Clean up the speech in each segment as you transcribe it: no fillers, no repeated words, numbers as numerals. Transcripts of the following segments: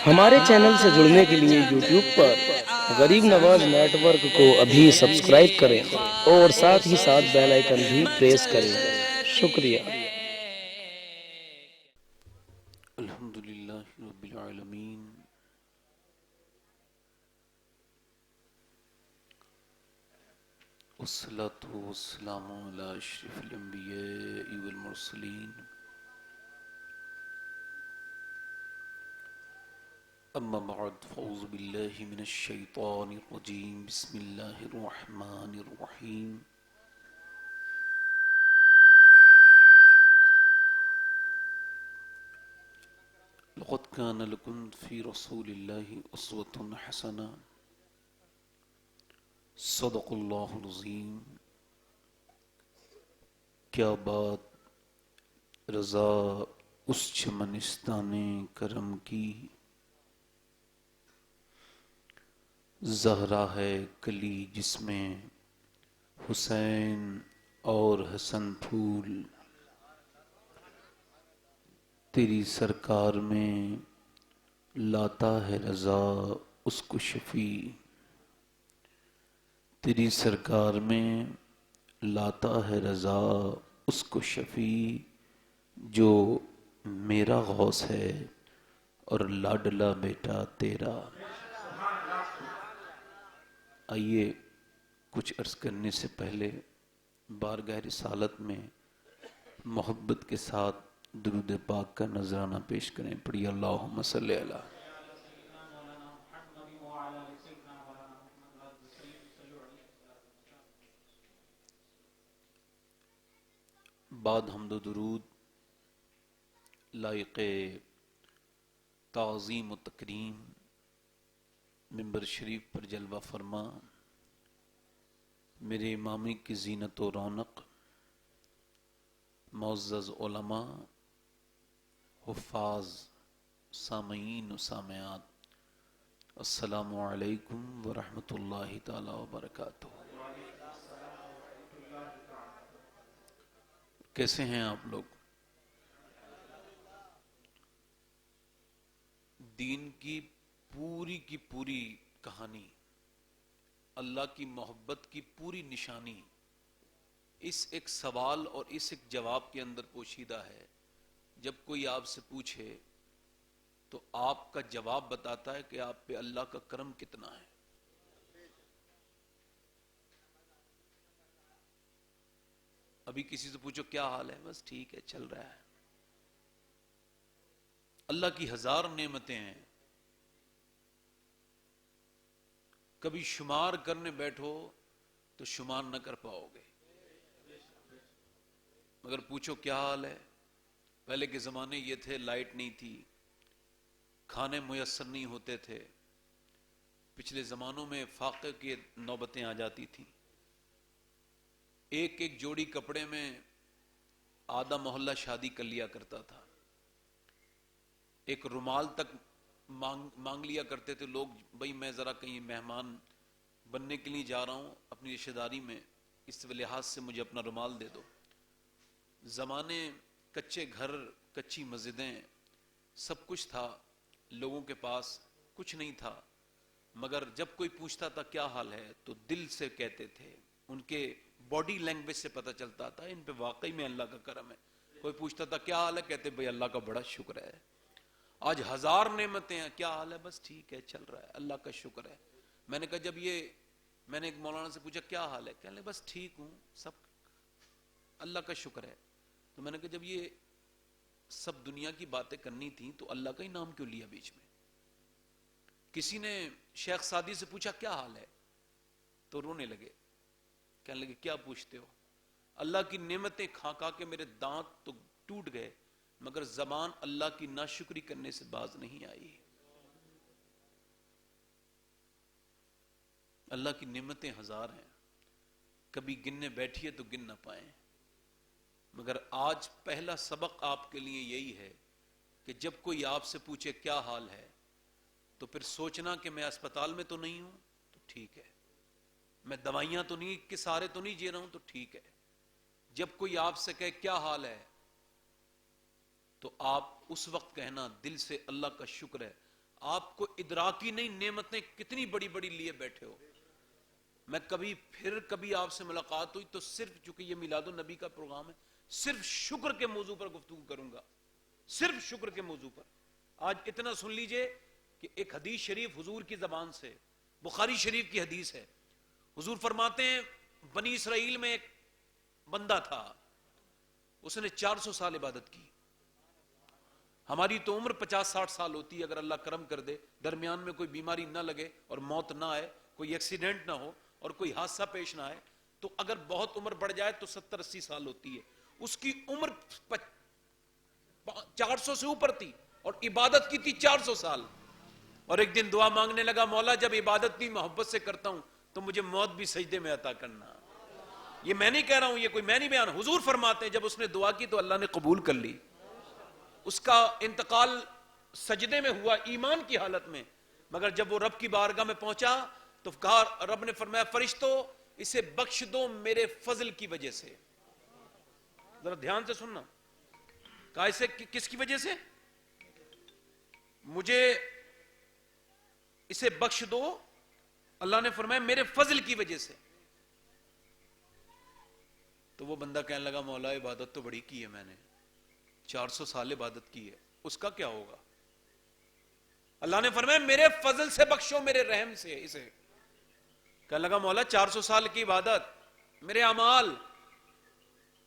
ہمارے چینل سے جڑنے کے لیے یوٹیوب پر غریب نواز نیٹ ورک کو ابھی سبسکرائب کریں اور ساتھ ہی ساتھ بیل آئیکن بھی پریس کریں۔ شکریہ۔ الحمد للہ رب العالمین، والصلاة والسلام علی اشرف الانبیاء والمرسلین، اما بعد فاعوذ باللہ من الشیطان الرجیم، بسم اللہ الرحمن الرحیم۔ لقد كان لكم في رسول الله أسوة حسنة، صدق اللہ العظیم۔ کیا بات رضا اس چمنستان کرم کی، زہرا ہے کلی جس میں حسین اور حسن پھول، تیری سرکار میں لاتا ہے رضا اس کو شفیع، تیری سرکار میں لاتا ہے رضا اس کو شفیع، جو میرا غوث ہے اور لاڈلا بیٹا تیرا۔ آئیے کچھ عرض کرنے سے پہلے بارگاہ رسالت میں محبت کے ساتھ درود پاک کا نذرانہ پیش کریں۔ پڑھیے اللہم صلی علی۔ بعد حمد و درود لائق تعظیم و تکریم منبر شریف پر جلوہ فرما میرے امامی کی زینت و رونق، معزز علماء، حفاظ، سامعین و سامعات، السلام علیکم ورحمۃ اللہ تعالی وبرکاتہ۔ کیسے ہیں آپ لوگ؟ دین کی پوری کہانی، اللہ کی محبت کی پوری نشانی اس ایک سوال اور اس ایک جواب کے اندر پوشیدہ ہے۔ جب کوئی آپ سے پوچھے تو آپ کا جواب بتاتا ہے کہ آپ پہ اللہ کا کرم کتنا ہے۔ ابھی کسی سے پوچھو کیا حال ہے، بس ٹھیک ہے، چل رہا ہے۔ اللہ کی ہزار نعمتیں ہیں، کبھی شمار کرنے بیٹھو تو شمار نہ کر پاؤ گے۔ مگر پوچھو کیا حال ہے، پہلے کے زمانے یہ تھے، لائٹ نہیں تھی، کھانے میسر نہیں ہوتے تھے، پچھلے زمانوں میں فاقے کی نوبتیں آ جاتی تھیں، ایک ایک جوڑی کپڑے میں آدھا محلہ شادی کر لیا کرتا تھا، ایک رومال تک مانگ لیا کرتے تھے لوگ، بھئی میں ذرا کہیں مہمان بننے کے لیے جا رہا ہوں اپنی رشتہ داری میں، اس لحاظ سے مجھے اپنا رومال دے دو۔ زمانے کچے گھر، کچی مسجدیں، سب کچھ تھا، لوگوں کے پاس کچھ نہیں تھا، مگر جب کوئی پوچھتا تھا کیا حال ہے تو دل سے کہتے تھے، ان کے باڈی لینگویج سے پتہ چلتا تھا ان پہ واقعی میں اللہ کا کرم ہے۔ کوئی پوچھتا تھا کیا حال ہے، کہتے بھئی اللہ کا بڑا شکر ہے، آج ہزار نعمتیں ہیں، کیا حال ہے، بس ٹھیک ہے، چل رہا ہے، اللہ کا شکر ہے۔ میں نے کہا میں نے ایک مولانا سے پوچھا کیا حال ہے، کہنے لگے بس ٹھیک ہوں، سب اللہ کا شکر ہے۔ تو میں نے کہا جب یہ سب دنیا کی باتیں کرنی تھیں تو اللہ کا ہی نام کیوں لیا بیچ میں؟ کسی نے شیخ سعدی سے پوچھا کیا حال ہے تو رونے لگے، کہنے لگے کیا پوچھتے ہو، اللہ کی نعمتیں کھا کھا کے میرے دانت تو ٹوٹ گئے، مگر زبان اللہ کی ناشکری کرنے سے باز نہیں آئی۔ اللہ کی نعمتیں ہزار ہیں، کبھی گننے بیٹھیے تو گن نہ پائیں، مگر آج پہلا سبق آپ کے لیے یہی ہے کہ جب کوئی آپ سے پوچھے کیا حال ہے تو پھر سوچنا کہ میں اسپتال میں تو نہیں ہوں تو ٹھیک ہے، میں دوائیاں تو نہیں کے سارے تو نہیں جی رہا ہوں تو ٹھیک ہے۔ جب کوئی آپ سے کہے کیا حال ہے تو آپ اس وقت کہنا دل سے اللہ کا شکر ہے، آپ کو ادراکی نہیں نعمتیں کتنی بڑی بڑی لیے بیٹھے ہو. میں کبھی آپ سے ملاقات ہوئی تو صرف چونکہ یہ میلاد النبی کا پروگرام ہے صرف شکر کے موضوع پر گفتگو کروں گا, صرف شکر کے موضوع پر. آج اتنا سن لیجئے کہ ایک حدیث شریف حضور کی زبان سے, بخاری شریف کی حدیث ہے, حضور فرماتے ہیں بنی اسرائیل میں ایک بندہ تھا, اس نے 400 سال عبادت کی. ہماری تو عمر 50-60 سال ہوتی ہے, اگر اللہ کرم کر دے, درمیان میں کوئی بیماری نہ لگے اور موت نہ آئے, کوئی ایکسیڈنٹ نہ ہو اور کوئی حادثہ پیش نہ آئے, تو اگر بہت عمر بڑھ جائے تو 70-80 سال ہوتی ہے. اس کی عمر 400 سے اوپر تھی اور عبادت کی تھی 400 سال. اور ایک دن دعا مانگنے لگا, مولا جب عبادت کی محبت سے کرتا ہوں تو مجھے موت بھی سجدے میں عطا کرنا. یہ میں نہیں کہہ رہا ہوں, یہ کوئی میں نہیں بیان, حضور فرماتے ہیں جب اس نے دعا کی تو اللہ نے قبول کر لی. اس کا انتقال سجدے میں ہوا ایمان کی حالت میں, مگر جب وہ رب کی بارگاہ میں پہنچا تو کہا, رب نے فرمایا فرشتوں اسے بخش دو میرے فضل کی وجہ سے. ذرا دھیان سے سننا, کہا اسے کس کی وجہ سے, مجھے اسے بخش دو. اللہ نے فرمایا میرے فضل کی وجہ سے. تو وہ بندہ کہنے لگا مولا عبادت تو بڑی کی ہے میں نے, 400 سال عبادت کی ہے, اس کا کیا ہوگا. اللہ نے فرمایا میرے فضل سے بخشو, میرے رحم سے اسے. کہنے لگا مولا 400 سال کی عبادت, میرے اعمال.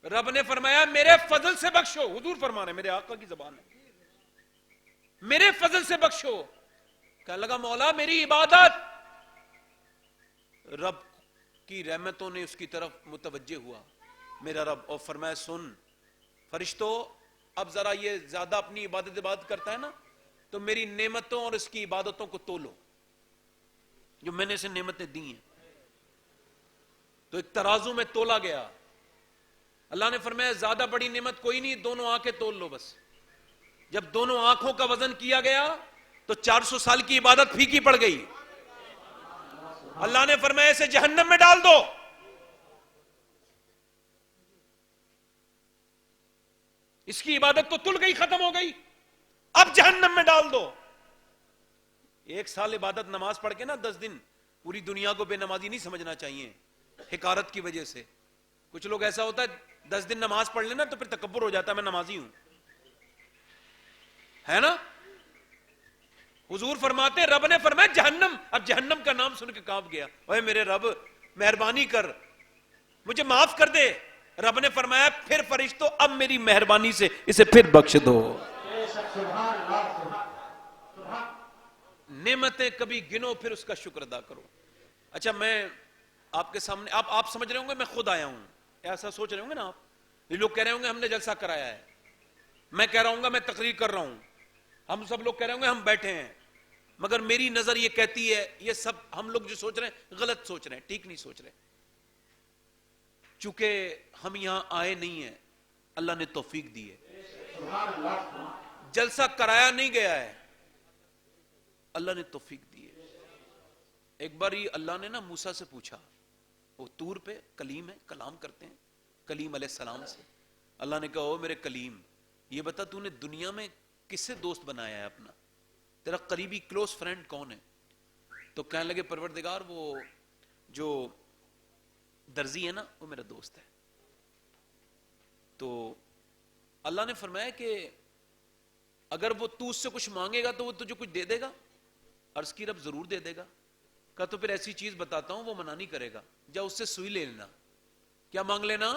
رب نے فرمایا میرے فضل سے بخشو. حضور فرما رہے, میرے آقا کی زبان ہے, میرے فضل سے بخشو. کہنے لگا مولا میری عبادت. رب کی رحمتوں نے اس کی طرف متوجہ ہوا میرا رب, اور فرمایا سن فرشتوں, اب ذرا یہ زیادہ اپنی عبادت کرتا ہے نا, تو میری نعمتوں اور اس کی عبادتوں کو تولو جو میں نے اسے نعمتیں دی ہیں. تو ایک ترازو میں تولا گیا. اللہ نے فرمایا زیادہ بڑی نعمت کوئی نہیں, دونوں آنکھیں تول لو بس. جب دونوں آنکھوں کا وزن کیا گیا تو 400 سال کی عبادت پھیکی پڑ گئی. اللہ نے فرمایا اسے جہنم میں ڈال دو. اس کی عبادت تو تل گئی, ختم ہو گئی, اب جہنم میں ڈال دو. 1 سال عبادت نماز پڑھ کے نا 10 دن پوری دنیا کو بے نمازی نہیں سمجھنا چاہیے حقارت کی وجہ سے. کچھ لوگ ایسا ہوتا ہے 10 دن نماز پڑھ لینا تو پھر تکبر ہو جاتا ہے میں نمازی ہوں, ہے نا. حضور فرماتے رب نے فرمایا جہنم. اب جہنم کا نام سن کے کانپ گیا, اوے میرے رب مہربانی کر مجھے معاف کر دے. رب نے فرمایا پھر فرشتوں اب میری مہربانی سے اسے پھر بخش دو. نعمتیں کبھی گنو پھر اس کا شکر ادا کرو. اچھا میں آپ کے سامنے, آپ سمجھ رہے ہوں گے میں خود آیا ہوں, ایسا سوچ رہے ہوں گے نا آپ. یہ لوگ کہہ رہے ہوں گے ہم نے جلسہ کرایا ہے, میں کہہ رہا ہوں گا میں تقریر کر رہا ہوں, ہم سب لوگ کہہ رہے ہوں گے ہم بیٹھے ہیں. مگر میری نظر یہ کہتی ہے یہ سب ہم لوگ جو سوچ رہے ہیں غلط سوچ رہے ہیں, ٹھیک نہیں سوچ رہے. چونکہ ہم یہاں آئے نہیں ہیں, اللہ نے توفیق دی ہے. جلسہ کرایا نہیں گیا ہے, اللہ نے توفیق دی ہے. ایک بار ہی اللہ نے نا موسیٰ سے پوچھا, وہ طور پہ کلیم ہے, کلام کرتے ہیں کلیم علیہ السلام سے. اللہ نے کہا او میرے کلیم, یہ بتا تو نے دنیا میں کس سے دوست بنایا ہے اپنا, تیرا قریبی کلوز فرینڈ کون ہے. تو کہنے لگے پروردگار وہ جو درزی ہے نا وہ میرا دوست ہے. تو اللہ نے فرمایا کہ اگر وہ تو اس سے کچھ مانگے گا تو وہ تجھے کچھ دے دے گا. عرض کی رب ضرور دے دے گا. کہا تو پھر ایسی چیز بتاتا ہوں وہ منع نہیں کرے گا, جا اس سے سوئی لے لینا. کیا مانگ لینا,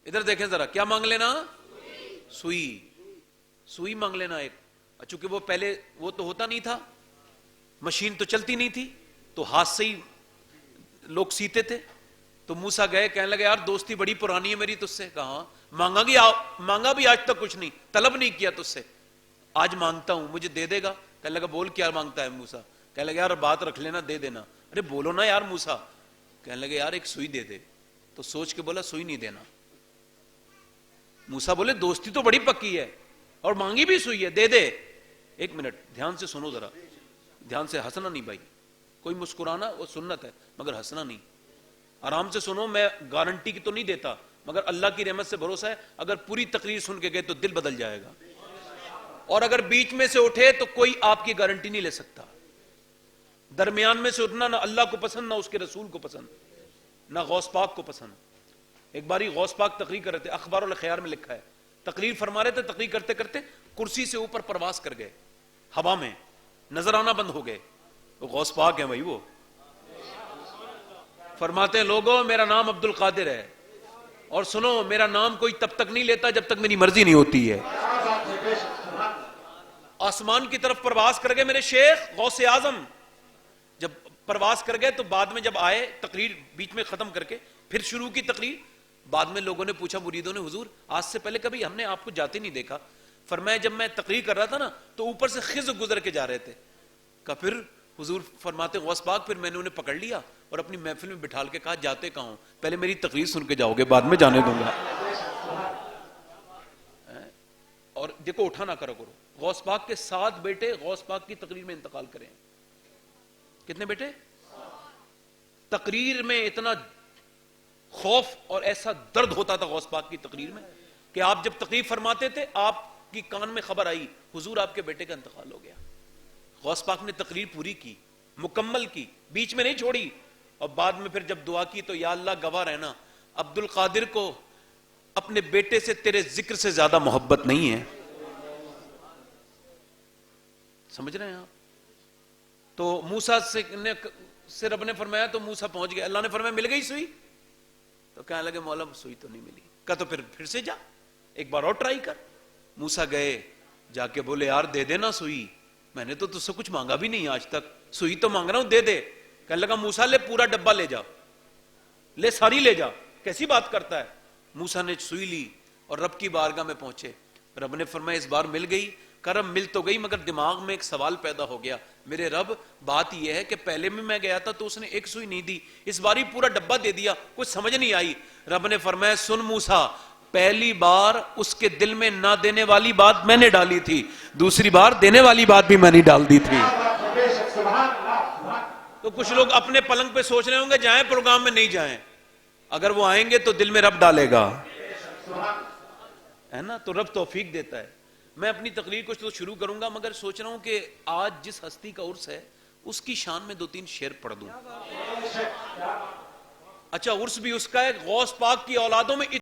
ادھر دیکھیں ذرا, کیا مانگ لینا, سوئی مانگ لینا ایک. چونکہ وہ پہلے وہ تو ہوتا نہیں تھا, مشین تو چلتی نہیں تھی, تو ہاتھ سے ہی لوگ سیتے تھے. تو موسیٰ گئے کہنے لگے یار دوستی بڑی پرانی ہے میری تجھ سے. کہا مانگا بھی آج تک کچھ نہیں, طلب نہیں کیا تجھ سے, آج مانگتا ہوں مجھے دے دے گا. کہنے لگا بول کیا مانگتا ہے موسیٰ. کہنے لگا یار بات رکھ لینا دے دینا. ارے بولو نا یار موسیٰ. کہنے لگے یار ایک سوئی دے دے. تو سوچ کے بولا سوئی نہیں دینا. موسیٰ بولے دوستی تو بڑی پکی ہے اور مانگی بھی سوئی ہے, دے دے. ایک منٹ دھیان سے سنو ذرا, دھیان سے, ہنسنا نہیں بھائی, کوئی مسکرانا وہ سنت ہے مگر ہنسنا نہیں. آرام سے سنو, میں گارنٹی کی تو نہیں دیتا مگر اللہ کی رحمت سے بھروسہ ہے, اگر پوری تقریر سن کے گئے تو دل بدل جائے گا. اور اگر بیچ میں سے اٹھے تو کوئی آپ کی گارنٹی نہیں لے سکتا. درمیان میں سے اٹھنا نہ اللہ کو پسند، نہ اس کے رسول کو پسند، نہ غوث پاک کو پسند. ایک باری غوث پاک تقریر کر رہے تھے، اخبار الخیار میں لکھا ہے، تقریر فرما رہے تھے، تقریر کرتے کرتے کرسی سے اوپر پرواز کر گئے، ہوا میں نظر آنا بند ہو گئے. وہ غوث پاک ہیں بھائی، وہ فرماتے ہیں لوگوں میرا نام عبد القادر ہے، اور سنو میرا نام کوئی تب تک نہیں لیتا جب تک میری مرضی نہیں ہوتی ہے. آسمان کی طرف پرواز کر گئے میرے شیخ غوث اعظم. جب پرواز کر گئے تو بعد میں جب آئے تقریر بیچ میں ختم کر کے پھر شروع کی تقریر، بعد میں لوگوں نے پوچھا مریدوں نے، حضور آج سے پہلے کبھی ہم نے آپ کو جاتے نہیں دیکھا. فرمایا جب میں تقریر کر رہا تھا نا تو اوپر سے خضر گزر کے جا رہے تھے. کہا پھر حضور فرماتے غوث پاک پھر میں نے انہیں پکڑ لیا اور اپنی محفل میں بٹھال کے کہا جاتے کہاں ہوں، پہلے میری تقریر سن کے جاؤ گے بعد میں جانے دوں گا. اور دیکھو اٹھا نہ کرو. غوث پاک کے 7 بیٹے غوث پاک کی تقریر میں انتقال کریں. کتنے بیٹے؟ تقریر میں اتنا خوف اور ایسا درد ہوتا تھا غوث پاک کی تقریر میں کہ آپ جب تقریر فرماتے تھے آپ کی کان میں خبر آئی حضور آپ کے بیٹے کا انتقال ہو گیا. غوث پاک نے تقریر پوری کی، مکمل کی، بیچ میں نہیں چھوڑی. اور بعد میں پھر جب دعا کی تو یا اللہ گواہ رہنا عبد القادر کو اپنے بیٹے سے تیرے ذکر سے زیادہ محبت نہیں ہے. سمجھ رہے ہیں آپ؟ تو موسیٰ سے رب نے فرمایا تو موسیٰ پہنچ گئے. اللہ نے فرمایا مل گئی سوئی؟ تو کہنے لگے مولا سوئی تو نہیں ملی. کہا تو پھر سے جا ایک بار اور ٹرائی کر. موسیٰ گئے، جا کے بولے یار دے دینا سوئی، میں نے تو تجھ سے کچھ مانگا بھی نہیں آج تک، سوئی تو مانگ رہا ہوں دے دے. کہنے لگا موسیٰ لے پورا ڈبہ لے جا، لے ساری لے جا، کیسی بات کرتا ہے. موسیٰ نے سوئی لی اور رب کی بارگاہ میں پہنچے. رب نے فرمایا اس بار مل گئی. کرم مل تو گئی مگر دماغ میں ایک سوال پیدا ہو گیا، میرے رب بات یہ ہے کہ پہلے میں گیا تھا تو اس نے ایک سوئی نہیں دی، اس بار ہی پورا ڈبہ دے دیا، کچھ سمجھ نہیں آئی. رب نے فرمایا سن موسیٰ، پہلی بار اس کے دل میں نہ دینے والی بات میں نے ڈالی تھی، دوسری بار دینے والی بات بھی میں نے ڈال دی تھی. تو کچھ لوگ اپنے پلنگ پہ سوچ رہے ہوں گے جائیں پروگرام میں، نہیں جائیں، اگر وہ آئیں گے تو دل میں رب ڈالے گا، ہے نا؟ تو رب توفیق دیتا ہے. میں اپنی تقریر کو تو شروع کروں گا مگر سوچ رہا ہوں کہ آج جس ہستی کا عرس ہے اس کی شان میں 2-3 شعر پڑھ دوں. اچھا عرس بھی اس کا ہے، غوث پاک کی اولادوں میں